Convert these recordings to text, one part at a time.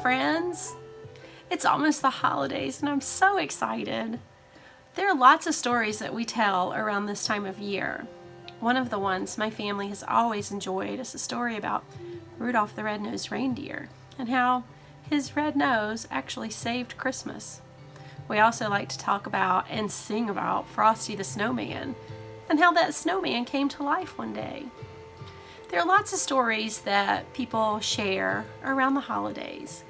friends. It's almost the holidays and I'm so excited. There are lots of stories that we tell around this time of year. One of the ones my family has always enjoyed is a story about Rudolph the Red-Nosed Reindeer and how his red nose actually saved Christmas. We also like to talk about and sing about Frosty the Snowman and how that snowman came to life one day. There are lots of stories that people share around the holidays.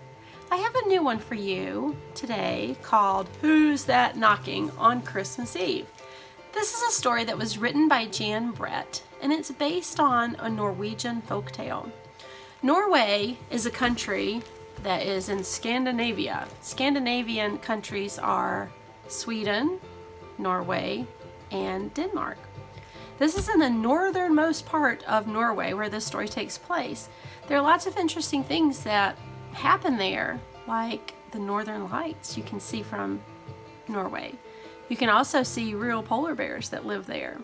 I have a new one for you today called Who's That Knocking on Christmas Eve? This is a story that was written by Jan Brett, and it's based on a Norwegian folktale. Norway is a country that is in Scandinavia. Scandinavian countries are Sweden, Norway, and Denmark. This is in the northernmost part of Norway where this story takes place. There are lots of interesting things that happen there, like the northern lights you can see from Norway. You can also see real polar bears that live there.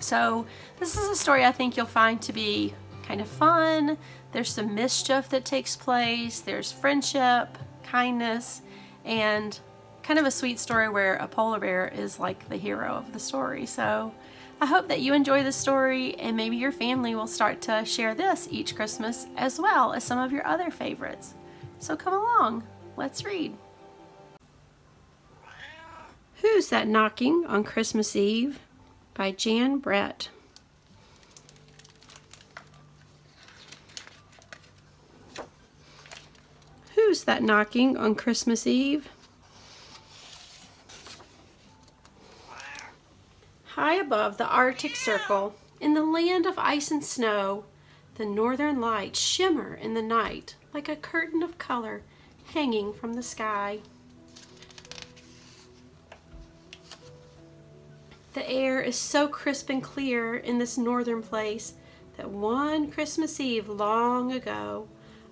So this is a story I think you'll find to be kind of fun. There's some mischief that takes place. There's friendship, kindness, and kind of a sweet story where a polar bear is like the hero of the story. So I hope that you enjoy this story and maybe your family will start to share this each Christmas as well as some of your other favorites. So come along, let's read. Who's That Knocking on Christmas Eve? By Jan Brett. Who's that knocking on Christmas Eve? High above the Arctic Circle, in the land of ice and snow, the northern lights shimmer in the night like a curtain of color hanging from the sky. The air is so crisp and clear in this northern place that one Christmas Eve long ago,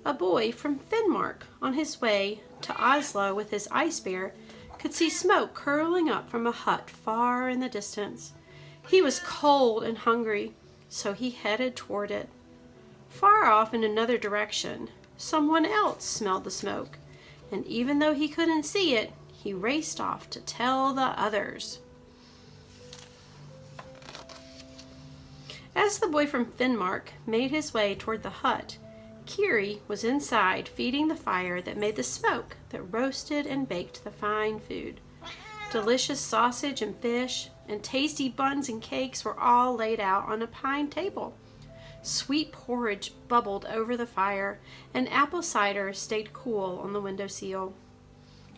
a boy from Finnmark on his way to Oslo with his ice bear could see smoke curling up from a hut far in the distance. He was cold and hungry, so he headed toward it. Far off in another direction, someone else smelled the smoke, and even though he couldn't see it, he raced off to tell the others. As the boy from Finnmark made his way toward the hut, Kiri was inside feeding the fire that made the smoke that roasted and baked the fine food. Delicious sausage and fish and tasty buns and cakes were all laid out on a pine table. Sweet porridge bubbled over the fire, and apple cider stayed cool on the windowsill.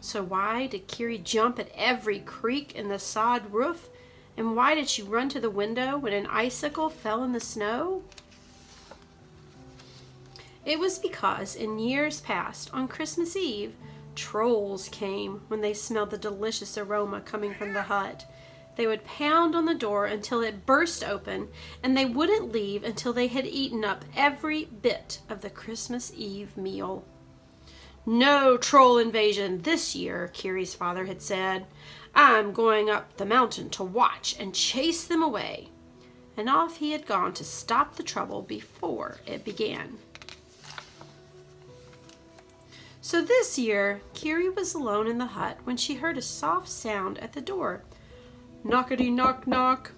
So why did Kiri jump at every creak in the sod roof? And why did she run to the window when an icicle fell in the snow? It was because in years past, on Christmas Eve, trolls came when they smelled the delicious aroma coming from the hut. They would pound on the door until it burst open, and they wouldn't leave until they had eaten up every bit of the Christmas Eve meal. No troll invasion this year, Kiri's father had said. I'm going up the mountain to watch and chase them away. And off he had gone to stop the trouble before it began. So this year, Kiri was alone in the hut when she heard a soft sound at the door. Knockety knock knock.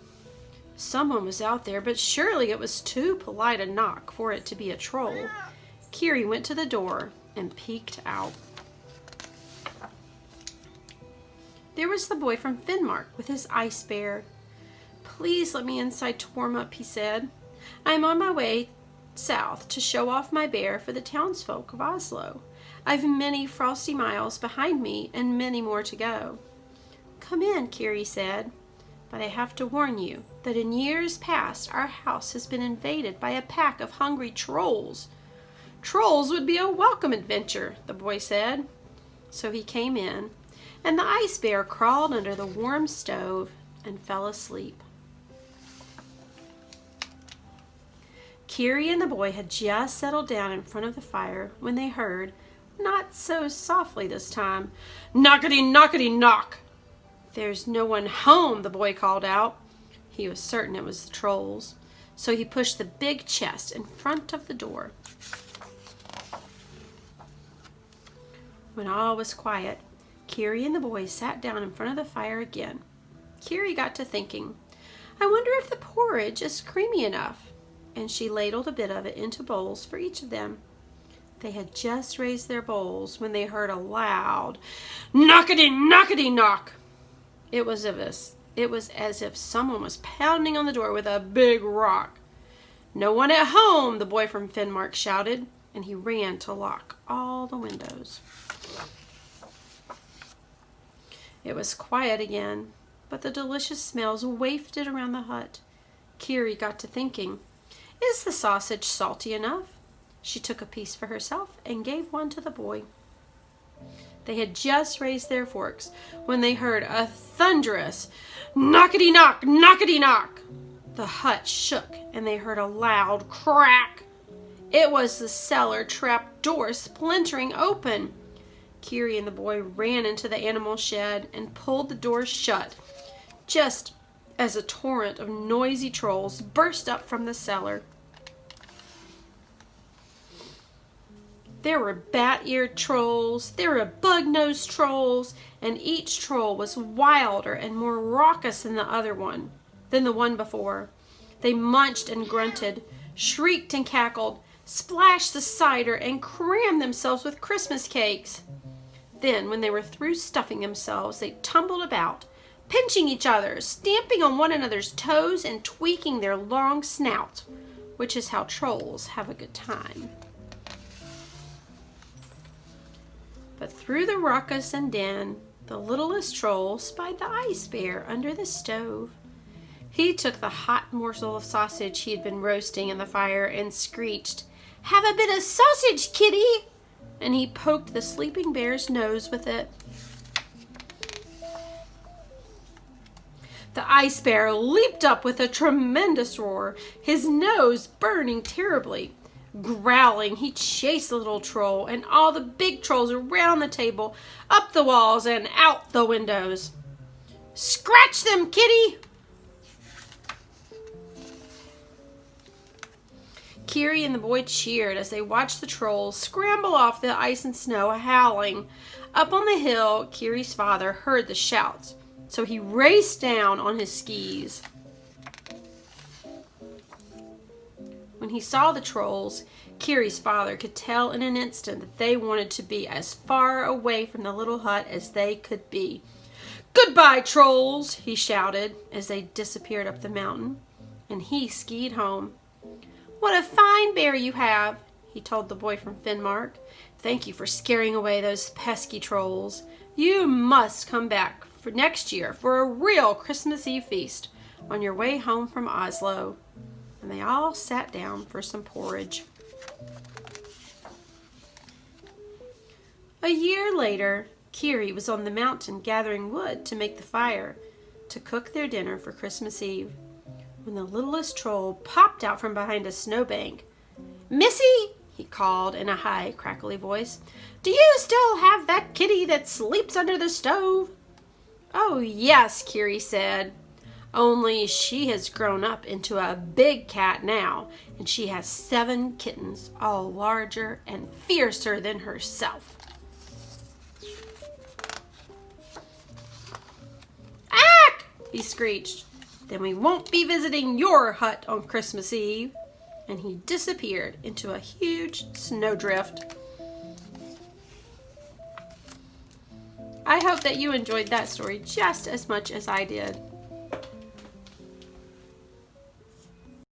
Someone was out there, but surely it was too polite a knock for it to be a troll. Kiri went to the door and peeked out. There was the boy from Finnmark with his ice bear. Please let me inside to warm up, he said. I am on my way south to show off my bear for the townsfolk of Oslo. I've many frosty miles behind me and many more to go. Come in, Kiri said, but I have to warn you that in years past our house has been invaded by a pack of hungry trolls. Trolls would be a welcome adventure, the boy said. So he came in, and the ice bear crawled under the warm stove and fell asleep. Kiri and the boy had just settled down in front of the fire when they heard, not so softly this time, knockety knockety knock. There's no one home, the boy called out. He was certain it was the trolls, so he pushed the big chest in front of the door. When all was quiet, Carrie and the boys sat down in front of the fire again. Carrie got to thinking, I wonder if the porridge is creamy enough, and she ladled a bit of it into bowls for each of them. They had just raised their bowls when they heard a loud knockety-knockety-knock. It was as if someone was pounding on the door with a big rock. No one at home, the boy from Finnmark shouted, and he ran to lock all the windows. It was quiet again, but the delicious smells wafted around the hut. Carrie got to thinking, is the sausage salty enough? She took a piece for herself and gave one to the boy. They had just raised their forks when they heard a thunderous knockety-knock, knockety-knock. The hut shook and they heard a loud crack. It was the cellar trap door splintering open. Carrie and the boy ran into the animal shed and pulled the door shut, just as a torrent of noisy trolls burst up from the cellar. There were bat-eared trolls, there were bug-nosed trolls, and each troll was wilder and more raucous than the one before. They munched and grunted, shrieked and cackled, splashed the cider, and crammed themselves with Christmas cakes. Then, when they were through stuffing themselves, they tumbled about, pinching each other, stamping on one another's toes, and tweaking their long snouts, which is how trolls have a good time. But through the ruckus and din, the littlest troll spied the ice bear under the stove. He took the hot morsel of sausage he had been roasting in the fire and screeched, "Have a bit of sausage, kitty!" And he poked the sleeping bear's nose with it. The ice bear leaped up with a tremendous roar, his nose burning terribly. Growling, he chased the little troll and all the big trolls around the table, up the walls and out the windows. "Scratch them, kitty!" Carrie and the boy cheered as they watched the trolls scramble off the ice and snow, howling. Up on the hill, Carrie's father heard the shouts, so he raced down on his skis. When he saw the trolls, Carrie's father could tell in an instant that they wanted to be as far away from the little hut as they could be. "Goodbye, trolls!" he shouted as they disappeared up the mountain, and he skied home. "What a fine bear you have," he told the boy from Finnmark. "Thank you for scaring away those pesky trolls. You must come back for next year for a real Christmas Eve feast on your way home from Oslo." And they all sat down for some porridge. A year later, Carrie was on the mountain gathering wood to make the fire to cook their dinner for Christmas Eve, when the littlest troll popped out from behind a snowbank. "Missy," he called in a high, crackly voice, "do you still have that kitty that sleeps under the stove?" "Oh, yes," Carrie said. "Only she has grown up into a big cat now, and she has 7 kittens, all larger and fiercer than herself." "Ack!" he screeched. "Then we won't be visiting your hut on Christmas Eve." And he disappeared into a huge snowdrift. I hope that you enjoyed that story just as much as I did.